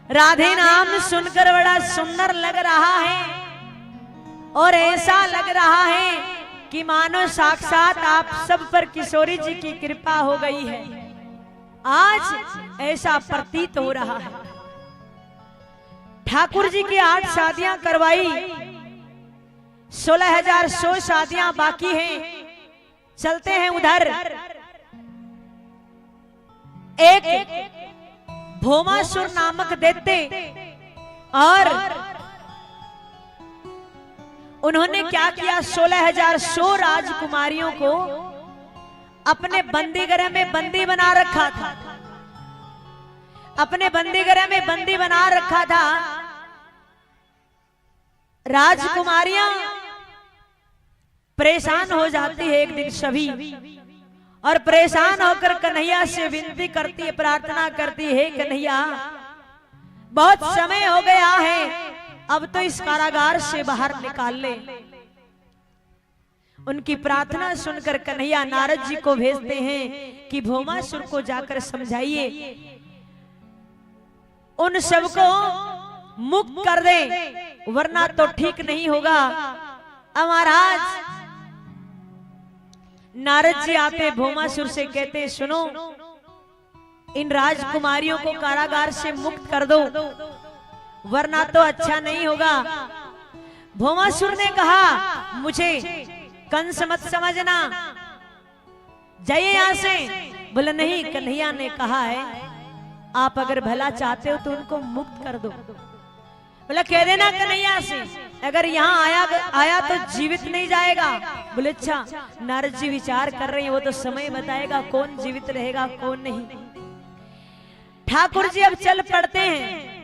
राधे नाम सुनकर बड़ा सुंदर लग रहा है और ऐसा लग रहा है कि मानो साक्षात आप सब पर किशोरी जी की कृपा हो गई है। आज ऐसा प्रतीत हो रहा है। ठाकुर जी की 8 शादियां करवाई, 16,100 शादियां बाकी हैं। चलते हैं उधर। एक भौमासुर नामक दैत्य, और उन्होंने क्या किया, 16,100 राजकुमारियों को अपने बंदीगृह में बंदी बना रखा था। अपने बंदीगृह में बंदी बना रखा था। राजकुमारियां परेशान हो जाती है एक दिन सभी, और परेशान होकर कन्हैया से विनती करती है, प्रार्थना करती है, कन्हैया बहुत समय हो गया है, अब तो इस कारागार से बाहर निकाल ले। उनकी प्रार्थना सुनकर कन्हैया नारद जी को भेजते हैं कि भौमासुर को जाकर समझाइए, उन सबको मुक्त कर दे, वरना तो ठीक नहीं होगा। अब महाराज नारद जी आते भौमासुर से कहते, सुनो, इन राजकुमारियों को कारागार से मुक्त कर दो, वरना तो अच्छा नहीं होगा। भौमासुर ने कहा, मुझे कंस मत समझना, जाइए यहां से। बोले नहीं, कन्हैया ने कहा है आप अगर भला चाहते हो तो उनको मुक्त कर दो। बोला कह देना कन्हैया से, अगर यहाँ आया तो जीवित नहीं जाएगा। बोले अच्छा। नारद जी विचार कर रहे हैं, वो तो समय बताएगा कौन जीवित रहेगा कौन नहीं। ठाकुर जी अब चल पड़ते हैं।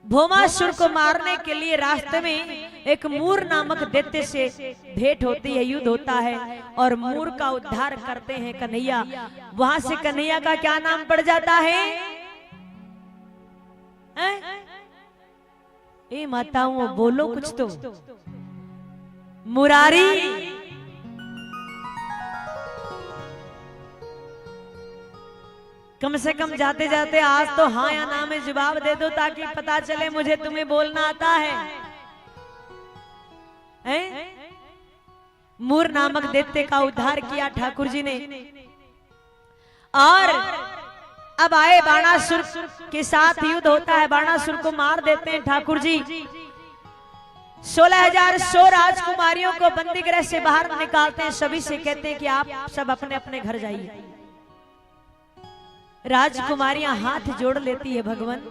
भौमासुर को मारने के लिए रास्ते में एक मूर नामक दैत्य से भेंट होती है, युद्ध होता है, और मूर का उद्धार करते हैं कन्हैया। वहां से कन्हैया का क्या नाम पड़ जाता है? ए माताओं बोलो कुछ तो। मुरारी। कम से कम जाते जाते आज तो हाँ या ना में जवाब दे दो, ताकि पता चले मुझे तुम्हें बोलना आता है। मूर नामक दैत्य का उद्धार किया ठाकुर जी ने, और अब आए बाणासुर के साथ युद्ध होता है। बाणासुर को मार देते हैं ठाकुर जी। 16,100 राजकुमारियों को बंदीगृह से बाहर निकालते हैं। सभी से कहते हैं कि आप सब अपने अपने घर जाइए। राजकुमारियां हाथ जोड़ लेती है, भगवान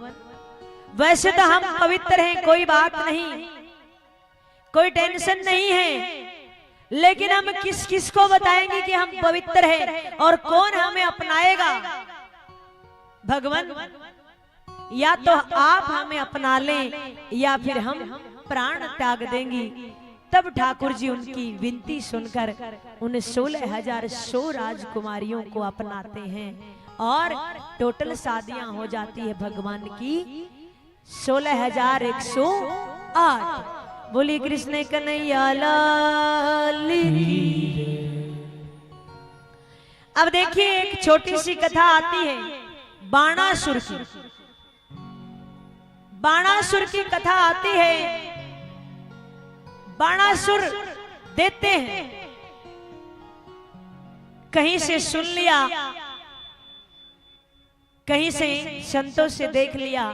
वैसे तो हम पवित्र हैं, कोई बात नहीं, कोई टेंशन नहीं है, लेकिन हम किस किस को बताएंगे कि हम पवित्र हैं, और कौन हमें अपनाएगा? भगवान या तो आप हमें अपना लें या फिर हम प्राण त्याग देंगी। तब ठाकुर जी उनकी विनती सुनकर उन 16,100 राजकुमारियों को अपनाते हैं, और टोटल शादियां हो जाती है भगवान की 16,108। बोली कृष्ण कन्हैया लाल की। अब देखिए एक छोटी सी कथा आती है बाणासुर की। बाणासुर की कथा आती है। बाणासुर देते हैं, कहीं से सुन लिया, कहीं से संतों से देख लिया।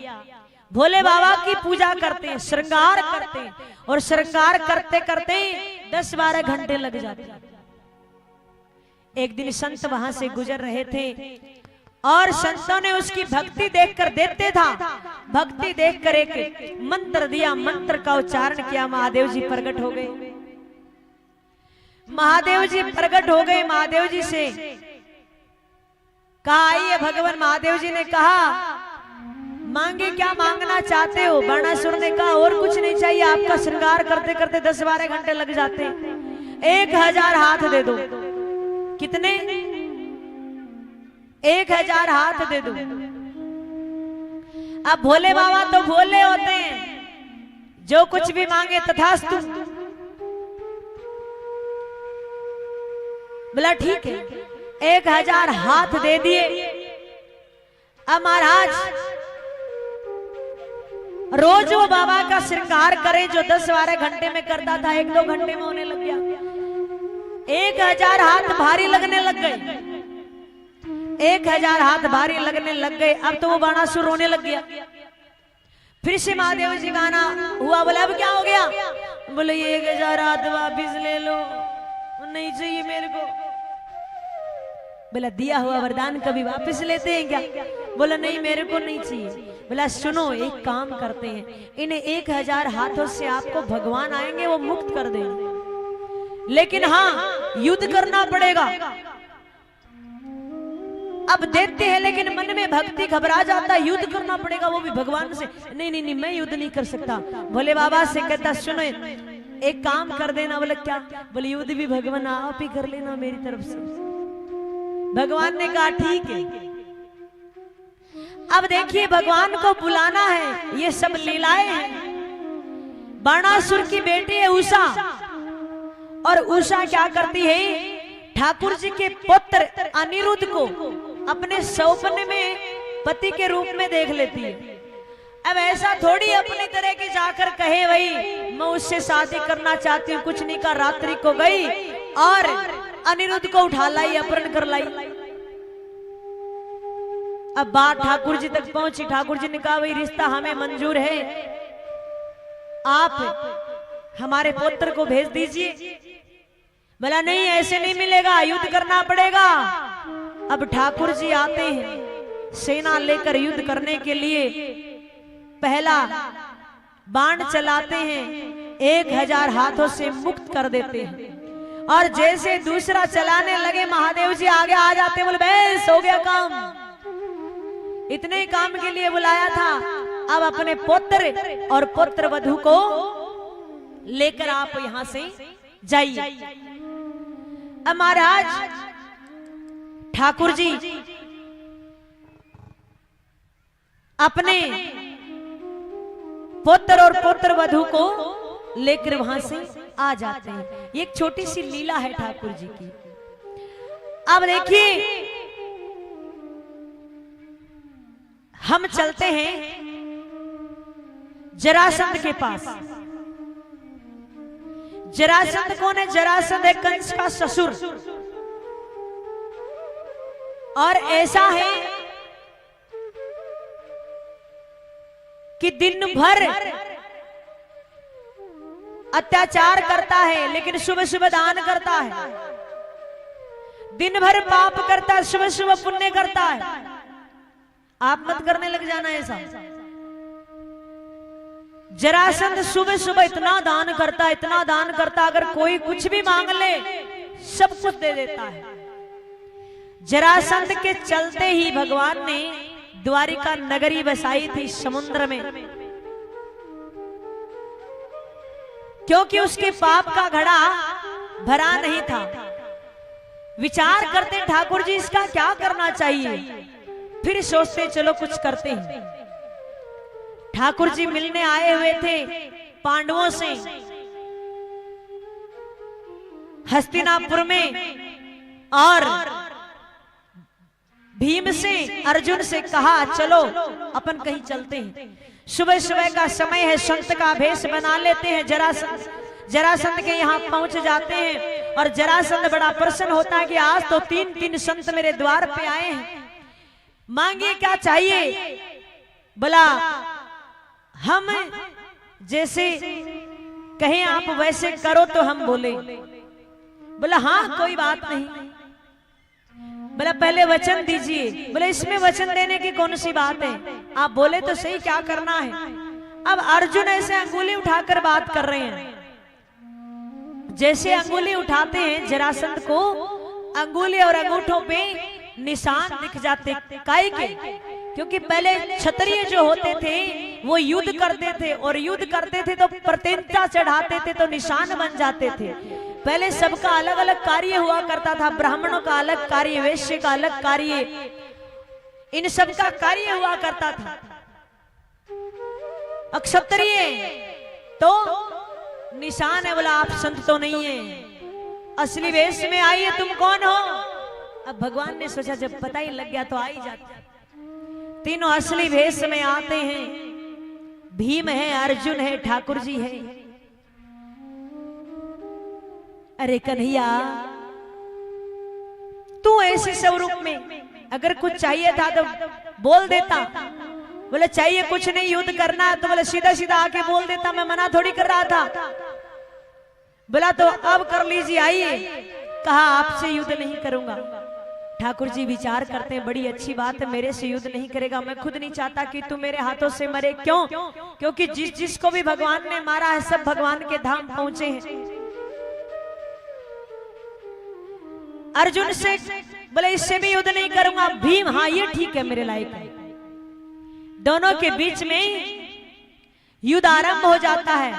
भोले बाबा की पूजा करते हैं, श्रृंगार करते हैं, और श्रृंगार करते करते 10-12 घंटे लग जाते हैं। एक दिन संत वहां से गुजर रहे थे, और संतों ने उसकी भक्ति देखकर, देते था भक्ति देखकर एक मंत्र दिया। मंत्र का उच्चारण किया, महादेव जी प्रकट हो गए। महादेव जी प्रकट हो गए। महादेव जी से कहा आइए भगवान। महादेव जी ने कहा मांगे, क्या मांगना चाहते हो? बाणासुर ने कहा और कुछ नहीं चाहिए, आपका श्रृंगार करते करते 10-12 घंटे लग जाते हैं, 1000 हाथ दे दो। कितने? 1000 हाथ दे दो। अब भोले बाबा तो भोले होते हैं, जो कुछ भी मांगे तथास्तु। बोला ठीक है, 1000 हाथ दे दिए। अब महाराज रोज वो बाबा का श्रृंगार करे जो 10-12 घंटे में करता था 1-2 घंटे में होने लग गया। 1000 हाथ भारी लगने लग गए, 1000 हाथ भारी लगने लग गए। अब तो वो बाणासुर रोने लग गया। फिर से महादेव जी गाना हुआ, बोला अब क्या हो गया? बोले 1000 हाथ वापिस ले लो, नहीं चाहिए मेरे को। बोला दिया हुआ वरदान कभी वापस लेते हैं क्या? बोला नहीं मेरे को नहीं चाहिए। बोला सुनो एक काम करते हैं, इन्हें 1000 हाथों से आपको भगवान आएंगे वो मुक्त कर देंगे, लेकिन हाँ युद्ध करना पड़ेगा। अब देते हैं लेकिन मन में भक्ति घबरा जाता, युद्ध करना पड़ेगा वो भी भगवान से। नहीं नहीं नहीं मैं युद्ध नहीं कर सकता। भोले बाबा से कहता सुनो एक काम कर देना। बोले क्या? बोले युद्ध भी भगवान आप ही कर लेना मेरी तरफ से। भगवान ने कहा ठीक है। अब देखिए भगवान को बुलाना है, ये सब लीलाएं हैं। बाणासुर की बेटी है उषा, और उषा क्या करती है? ठाकुर जी के पुत्र अनिरुद्ध को अपने सौपन में पति के रूप में देख लेती है। अब ऐसा थोड़ी अपनी तरह की जाकर कहे भाई मैं उससे शादी करना चाहती हूँ, कुछ नहीं कर। रात्रि को गई और अनिरुद्ध को उठा लाई, अपहरण कर लाई। अब बात ठाकुर जी तक पहुंची। ठाकुर जी ने कहा भाई रिश्ता हमें मंजूर है, आप हमारे पुत्र को भेज दीजिए। बोला नहीं ऐसे नहीं मिलेगा, युद्ध करना पड़ेगा। अब ठाकुर जी आते हैं सेना लेकर युद्ध करने के लिए। पहला बाण चलाते हैं, 1000 हाथों से मुक्त कर देते हैं, और जैसे दूसरा चलाने लगे महादेव जी आगे आ जाते हैं। बोले बस हो गया काम, इतने काम के लिए बुलाया था। अब अपने पुत्र और पुत्र वधू को लेकर आप यहां से जाइए। अब महाराज ठाकुर जी अपने पुत्र और पुत्र वधू को लेकर वहां से आ जाते हैं। ये एक छोटी सी लीला है ठाकुर जी की। अब देखिए हम चलते हैं जरासंध के पास। जरासंध कौन है? जरासंध है कंस का ससुर। और ऐसा है कि दिन भर अत्याचार करता है लेकिन सुबह सुबह दान करता है। दिन भर पाप करता है, सुबह सुबह पुण्य करता है। आप मत करने लग जाना ऐसा। जरासंध सुबह सुबह इतना दान करता, इतना दान करता, अगर कोई कुछ भी मांग ले सब कुछ दे देता है। जरासंध के चलते ही भगवान ने द्वारिका नगरी बसाई थी समुद्र में, क्योंकि उसके पाप का घड़ा भरा नहीं था। विचार करते ठाकुर जी इसका क्या करना चाहिए, फिर सोचते चलो कुछ करते हैं। ठाकुर जी मिलने आए हुए थे पांडवों से हस्तिनापुर में, और भीम से अर्जुन से कहा चलो अपन कहीं चलते हैं। सुबह सुबह का समय है, संत का भेष बना लेते हैं। जरासंध के यहाँ पहुंच जाते हैं और जरासंध बड़ा प्रसन्न होता है कि आज तो 3 संत मेरे द्वार पे आए हैं, मांगिए क्या चाहिए। बोला हम जैसे कहें आप वैसे करो तो हम बोले। बोला हाँ कोई बात नहीं। बोला पहले वचन दीजिए। बोले इसमें वचन देने की कौन सी बात है, आप बोले तो सही क्या करना है। अब अर्जुन ऐसे अंगुली उठाकर बात कर रहे हैं। जैसे अंगुली उठाते हैं जरासंध को अंगुली और अंगूठों पे निशान दिख जाते। काहे के? क्योंकि पहले क्षत्रिय जो होते थे वो युद्ध करते थे, और युद्ध करते थे तो प्रतिज्ञा चढ़ाते थे तो निशान बन जाते थे। पहले सबका अलग अलग कार्य हुआ करता था, ब्राह्मणों का अलग कार्य, वैश्य का अलग कार्य, इन सब का कार्य हुआ करता था। क्षत्रिय तो निशान है। बोला आप संत तो नहीं है, असली वेश में आइए, तुम कौन हो। अब भगवान ने सोचा जब पता ही लग गया तो आ ही जाते। तीनों असली वेश में आते हैं, भीम है, अर्जुन है, ठाकुर जी है। अरे कन्हैया, तू ऐसे स्वरूप में अगर कुछ चाहिए था तो बोल देता। बोले चाहिए कुछ नहीं, युद्ध करना है, तो बोले सीधा सीधा आके बोल देता, मैं मना थोड़ी कर रहा था। बोला तो अब कर लीजिए, आइए। कहा आपसे युद्ध नहीं करूंगा। ठाकुर जी विचार करते हैं, बड़ी अच्छी बात है, मेरे से युद्ध नहीं करेगा। मैं खुद नहीं चाहता कि तू मेरे हाथों से मरे। क्यों? क्योंकि जिसको भी भगवान ने मारा है सब भगवान के धाम पहुंचे हैं। अर्जुन से बोले इससे भी युद्ध नहीं करूंगा। भीम, हाँ ये ठीक है, मेरे लायक है। दोनों के बीच में युद्ध आरंभ हो जाता है,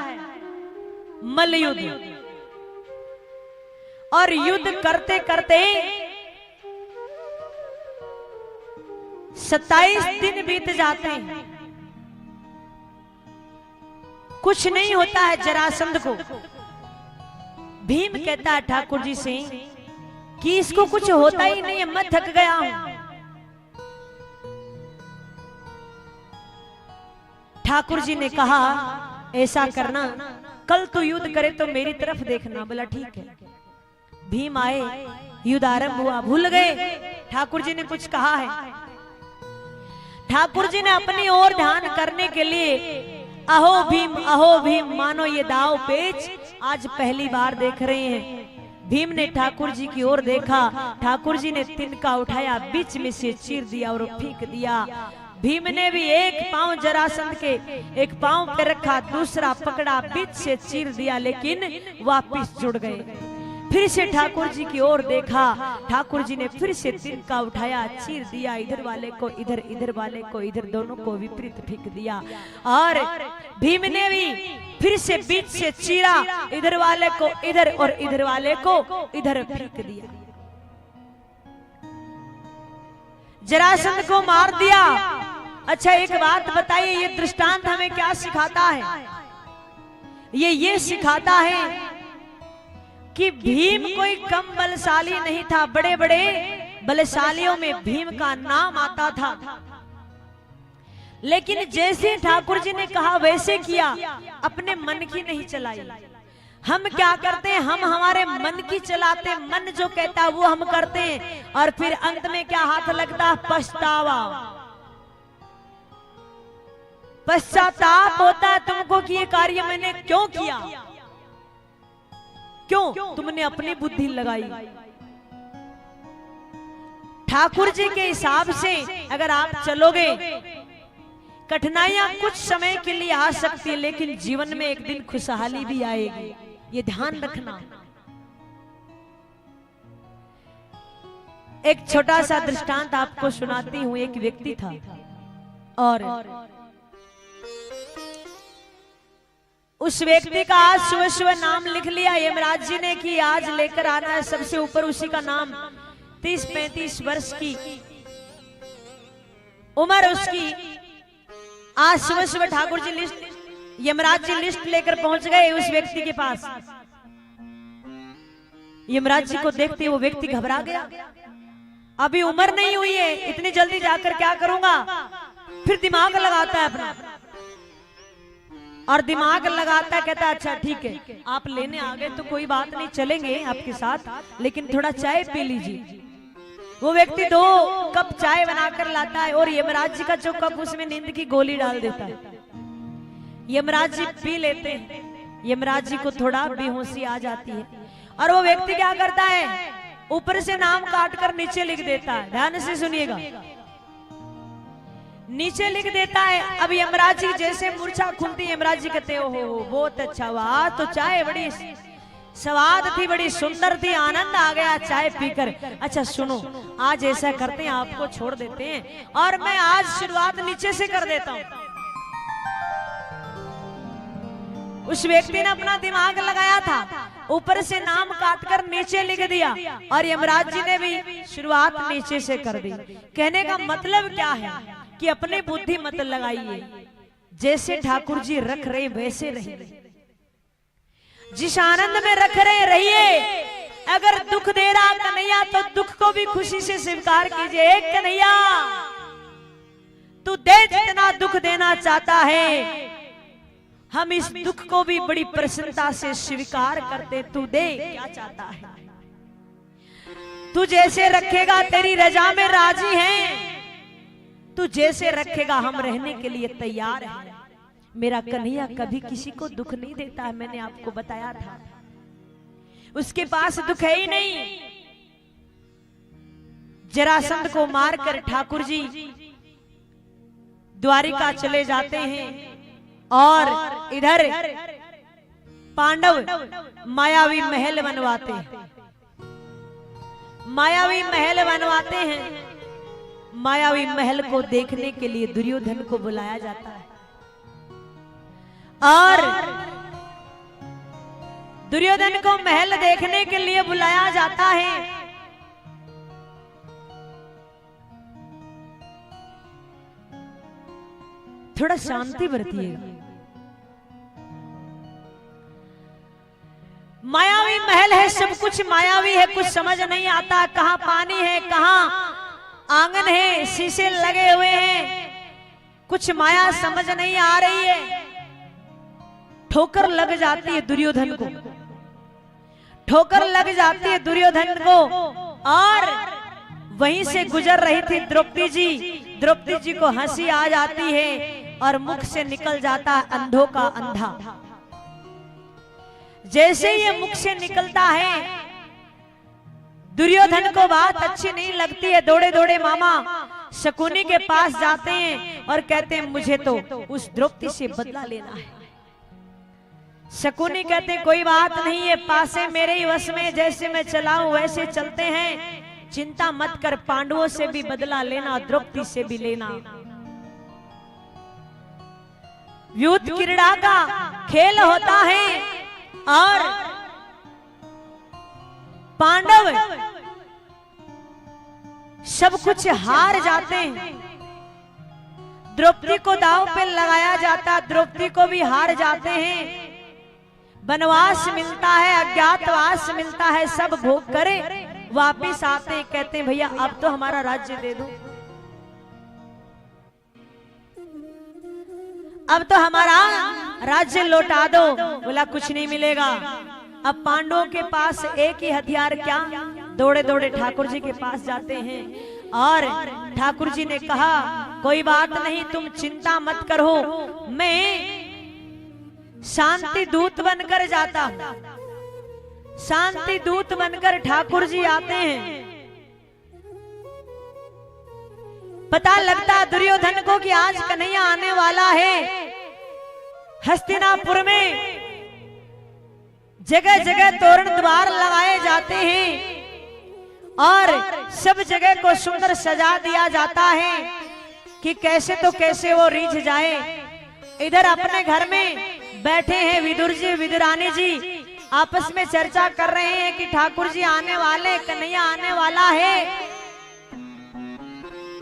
मल्ल युद्ध। और युद्ध करते करते 27 दिन बीत जाते हैं, कुछ नहीं होता है जरासंध को। भीम कहता है ठाकुर जी से कि इसको कुछ होता ही नहीं है, मैं थक गया हूं। ठाकुर जी ने कहा ऐसा करना, कल तो युद्ध करे तो मेरी तरफ देखना। बोला ठीक है। भीम आए, युद्ध आरंभ हुआ। भूल गए ठाकुर जी ने कुछ कहा है। ठाकुर जी ने अपनी ओर ध्यान करने के लिए अहो भीम मानो ये दाव पेच आज पहली बार देख रहे हैं। भीम ने ठाकुर जी की ओर देखा, ठाकुर जी ने तिनका उठाया, बीच में से चीर दिया और फेंक दिया। भीम ने भी एक पांव जरासंध के एक पांव पे रखा, दूसरा पकड़ा, बीच से चीर दिया, लेकिन वापिस जुड़ गए। फिर से ठाकुर जी की ओर देखा, ठाकुर जी ने फिर से तिनका उठाया, चीर दिया, इधर वाले को इधर, इधर वाले को इधर, दोनों को विपरीत फेंक दिया। और भीम ने भी फिर से बीच से चीरा, इधर वाले को इधर और इधर वाले को इधर फेंक दिया। जरासंध को मार दिया। अच्छा एक बात बताइए, ये दृष्टांत हमें क्या सिखाता है? ये सिखाता है कि भीम कोई कम बलशाली नहीं था, बड़े बड़े बलशालियों में भीम का नाम आता था। लेकिन जैसे ठाकुर जी ने कहा वैसे किया, अपने मन की नहीं चलाई। हम क्या करते हैं, हम हमारे मन की चलाते, मन जो कहता है वो हम करते हैं, और फिर अंत में क्या हाथ लगता है? पछतावा, पश्चाताप होता है तुमको कि ये कार्य मैंने क्यों किया, क्यों तुमने अपनी बुद्धि लगाई। ठाकुर जी के हिसाब से अगर आप चलोगे, कठिनाइयां कुछ समय के लिए आ सकती है, लेकिन जीवन में एक दिन खुशहाली भी आएगी, ये ध्यान रखना। एक छोटा सा दृष्टांत आपको सुनाती हूँ। एक व्यक्ति था और उस व्यक्ति का आज सुबह सुबह नाम लिख लिया यमराज जी ने कि आज लेकर आना है सबसे ऊपर उसी का नाम। 30-35 वर्ष की उम्र उसकी। आज सुबह सुबह ठाकुर जी यमराज जी लिस्ट लेकर पहुंच गए उस व्यक्ति के पास। यमराज जी को देखते वो व्यक्ति घबरा गया, अभी उम्र नहीं हुई है, इतनी जल्दी जाकर क्या करूंगा। फिर दिमाग लगाता है अपना, और दिमाग लगाता, कहता अच्छा ठीक है आप लेने आ गए तो कोई बात नहीं, चलेंगे आपके साथ, लेकिन थोड़ा चाय पी लीजिए। वो व्यक्ति 2 कप चाय बनाकर लाता है और यमराज जी का जो कप उसमें नींद की गोली डाल देता है। यमराज जी पी लेते हैं, यमराज जी को थोड़ा बेहोशी आ जाती है, और वो व्यक्ति क्या करता है, ऊपर से नाम काट कर नीचे लिख देता है। ध्यान से सुनिएगा, नीचे लिख देता है। अब यमराज जी जैसे मूर्छा खुलती, यमराज जी कहते हो बहुत अच्छा हुआ, तो चाय बड़ी स्वाद थी, बड़ी सुंदर थी, आनंद आ गया चाय पीकर। अच्छा सुनो, आज ऐसा करते हैं, आपको छोड़ देते हैं और मैं आज शुरुआत नीचे से कर देता हूं। उस व्यक्ति ने अपना दिमाग लगाया था, ऊपर से नाम काटकर नीचे लिख दिया, और यमराज जी ने भी शुरुआत नीचे से कर दी। कहने का मतलब क्या है कि अपने बुद्धि मत लगाइए, जैसे ठाकुर जी रख रहे वैसे रहिए, जिस आनंद में रख रहे रहिए। अगर दुख दे रहा कन्हैया तो दुख को भी खुशी से स्वीकार कीजिए। कन्हैया तू दे जितना दुख देना चाहता है, हम इस दुख को भी बड़ी प्रसन्नता से स्वीकार करते। तू दे क्या चाहता है, तू जैसे रखेगा तेरी रजा में राजी हैं, तू जैसे रखेगा हम रहने के लिए तैयार हैं। मेरा कन्हैया कभी किसी को दुख नहीं देता है, मैंने आपको बताया था। उसके पास दुख है ही नहीं। जरासंध को मारकर ठाकुर जी द्वारिका चले जाते हैं और इधर पांडव मायावी महल बनवाते हैं। मायावी महल बनवाते हैं। मायावी महल को देखने के लिए दुर्योधन को बुलाया जाता है और दुर्योधन को महल देखने के लिए बुलाया जाता है। थोड़ा शांति बरतिएगा। मायावी महल है, सब कुछ मायावी है, कुछ समझ नहीं आता। कहां पानी है, कहां आंगन है, शीशे लगे हुए हैं, कुछ माया समझ नहीं आ रही है। ठोकर लग जाती है दुर्योधन को, ठोकर लग जाती है दुर्योधन को। और वहीं से गुजर रही थी द्रौपदी जी। द्रौपदी जी को हंसी आ जाती है और मुख से निकल जाता है अंधों का अंधा। जैसे ये मुख से निकलता है दुर्योधन को बात अच्छी नहीं लगती है। दौड़े दौड़े मामा शकुनी के पास जाते हैं और कहते हैं मुझे तो उस द्रौपदी से बदला लेना है। शकुनी कहते हैं कोई बात नहीं है, पासे मेरे ही वश में, जैसे मैं चलाऊं वैसे चलते हैं, चिंता मत कर, पांडवों से भी बदला लेना, द्रौपदी से भी लेना। युद्ध क्रीड़ा का खेल होता है और पांडव सब कुछ हार जाते हैं। द्रौपदी को दांव पे लगाया जाता, द्रौपदी को भी हार जाते हैं। वनवास मिलता है, अज्ञातवास मिलता है, सब भोग करे वापिस आते हैं। कहते हैं भैया अब तो हमारा राज्य दे दो, अब तो हमारा राज्य लौटा दो। बोला कुछ नहीं मिलेगा। अब पांडवों के पास एक ही हथियार, क्या? दौड़े दौड़े ठाकुर जी के पास जाते हैं और ठाकुर जी ने कहा कोई बात नहीं, तुम चिंता मत करो, मैं शांति दूत बनकर जाता हूं। शांति दूत बनकर ठाकुर जी आते हैं। पता लगता दुर्योधन को कि आज कन्हैया आने वाला है। हस्तिनापुर में जगह जगह तोरण द्वार लगाए जाते हैं और सब जगह को सुंदर सजा दिया जाता है कि कैसे तो कैसे वो रीझ जाए। इधर अपने घर में बैठे हैं विदुर जी, विदुरानी जी आपस में चर्चा कर रहे हैं कि ठाकुर जी आने वाले, कन्हैया आने वाला है।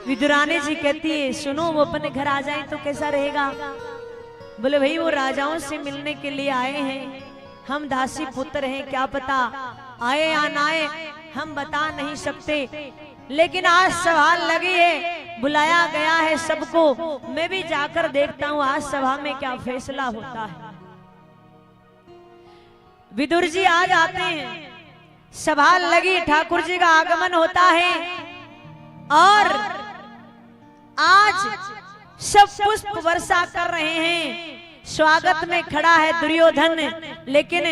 विदुरानी जी कहती है सुनो वो अपने घर आ जाए तो कैसा रहेगा? बोले भाई वो राजाओं से मिलने के लिए आए हैं, हम दासी पुत्र हैं, क्या पता आए या ना आए हम बता नहीं सकते, लेकिन आज सवाल लगी है, बुलाया गया है सबको, मैं भी जाकर देखता हूँ आज सभा में क्या फैसला होता है। विदुर जी आ जाते हैं, सभा लगी, ठाकुर जी का आगमन होता है और आज सब पुष्प वर्षा कर रहे हैं। स्वागत में खड़ा है दुर्योधन, लेकिन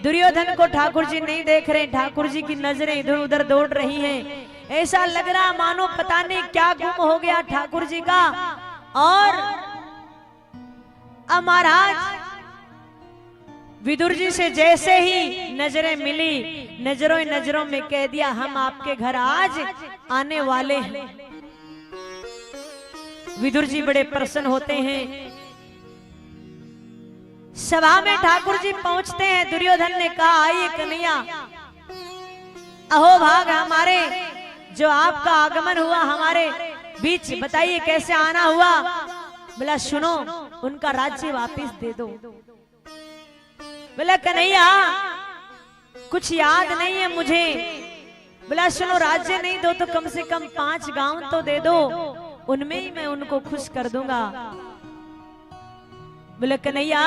दुर्योधन को ठाकुर जी नहीं देख रहे। ठाकुर जी की नजरें इधर उधर दौड़ रही हैं। ऐसा लग रहा मानो पता नहीं क्या गुम हो गया ठाकुर जी का। और अब महाराज विदुर जी से जैसे ही नजरें मिली, नजरों नजरों में कह दिया हम आपके घर आज आने वाले हैं। विदुर जी बड़े प्रसन्न होते हैं। सभा में ठाकुर जी पहुंचते हैं। दुर्योधन ने कहा आइए कन्हैया, अहो भाग हमारे, जो आपका आगमन हुआ हमारे बीच, बताइए कैसे आना हुआ? बोला सुनो उनका राज्य वापस दे दो। बोला कन्हैया कुछ याद नहीं है मुझे। बोला सुनो राज्य नहीं दो तो कम से कम 5 गांव तो दे दो, उनमें ही मैं उनको खुश कर दूंगा। बोले कन्हैया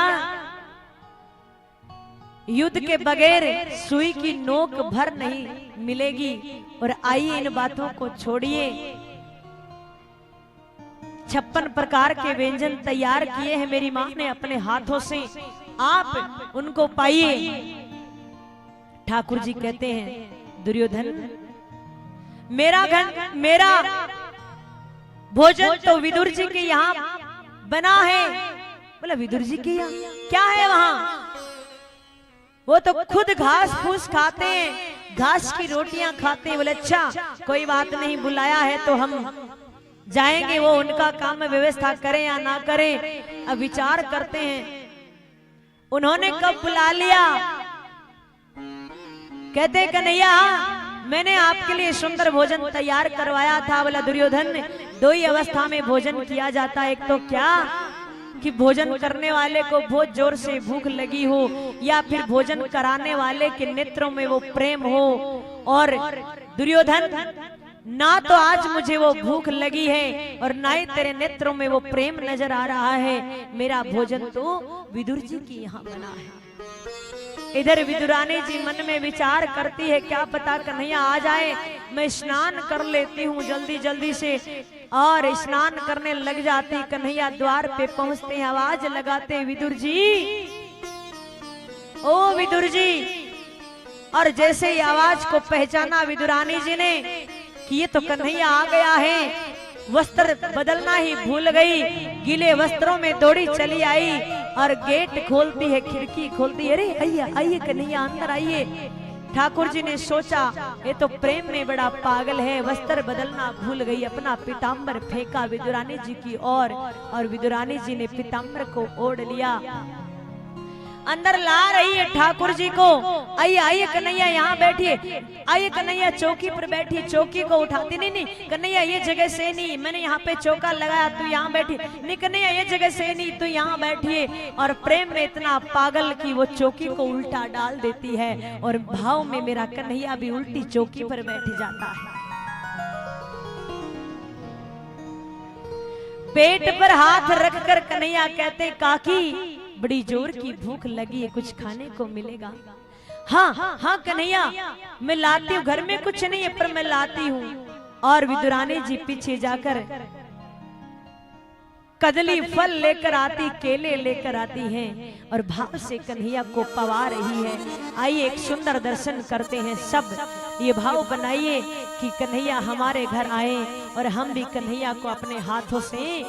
युद्ध के बगैर सुई की नोक भर नहीं मिलेगी, और आइए इन बातों को छोड़िए। 56 प्रकार के व्यंजन तैयार किए हैं मेरी मां ने अपने हाथों से, आप उनको पाइए। ठाकुर जी कहते हैं दुर्योधन मेरा भोजन तो विदुर जी के यहाँ बना है। बोला विदुर जी के यहाँ क्या है वहां? वो तो खुद घास फूस खाते हैं, घास की रोटियां खाते हैं। बोले अच्छा कोई बात नहीं, बुलाया है तो हम जाएंगे, वो उनका काम में व्यवस्था करें या ना करें, अब विचार करते हैं। उन्होंने कब बुला लिया? कहते कन्हैया मैंने आपके लिए सुंदर भोजन तैयार करवाया था। बोला दुर्योधन दो ही अवस्था में भोजन किया जाता है, एक तो क्या कि भोजन करने वाले को बहुत जोर से भूख लगी हो, या फिर भोजन कराने वाले के नेत्रों में वो प्रेम हो। और दुर्योधन ना तो आज मुझे वो भूख लगी है और ना ही तेरे नेत्रों में वो प्रेम नजर आ रहा है। मेरा भोजन तो विदुर जी की यहाँ बना है। इधर विदुरानी जी मन में विचार करती है क्या पता कन्हैया आ जाए, मैं स्नान कर लेती हूँ जल्दी जल्दी से। और स्नान करने लग जाती। कन्हैया द्वार पे पहुंचते हैं, आवाज लगाते विदुर जी, ओ विदुर जी। और जैसे ही आवाज को पहचाना विदुरानी जी ने कि ये तो कन्हैया आ गया है, वस्त्र बदलना ही भूल गई, गीले वस्त्रों में दौड़ी चली आई और गेट खोलती है, खिड़की खोलती है, अरे आइए आइए कन्हैया अंदर आइए। ठाकुर जी ने सोचा ये तो प्रेम में बड़ा पागल है, वस्त्र बदलना भूल गई, अपना पीताम्बर फेंका विदुरानी जी की ओर और विदुरानी जी ने पीताम्बर को ओढ़ लिया, अंदर ला रही है ठाकुर जी को। आइए आइए कन्हैया यहाँ बैठिए, आइए कन्हैया चौकी पर बैठिए। चौकी को उठाती, नहीं कन्हैया ये जगह से नहीं, मैंने यहाँ पे चौका लगाया, तू यहाँ बैठी। नहीं कन्हैया ये जगह से नहीं, तू यहाँ बैठिए। और प्रेम में इतना पागल कि वो चौकी को उल्टा डाल देती है और भाव में मेरा कन्हैया भी उल्टी चौकी पर बैठ जाता है। पेट पर हाथ रखकर कन्हैया कहते काकी बड़ी जोर की भूख लगी है, कुछ खाने को मिलेगा? हाँ हाँ कन्हैया मैं लाती हूँ, घर में कुछ नहीं है पर मैं लाती हूँ। और विदुरानी जी पीछे जाकर कदली फल लेकर आती, केले लेकर आती हैं और भाव से कन्हैया को पवा रही है। आइए एक सुंदर दर्शन करते हैं सब, ये भाव बनाइए कि कन्हैया हमारे घर आए और हम भी कन्हैया को अपने हाथों से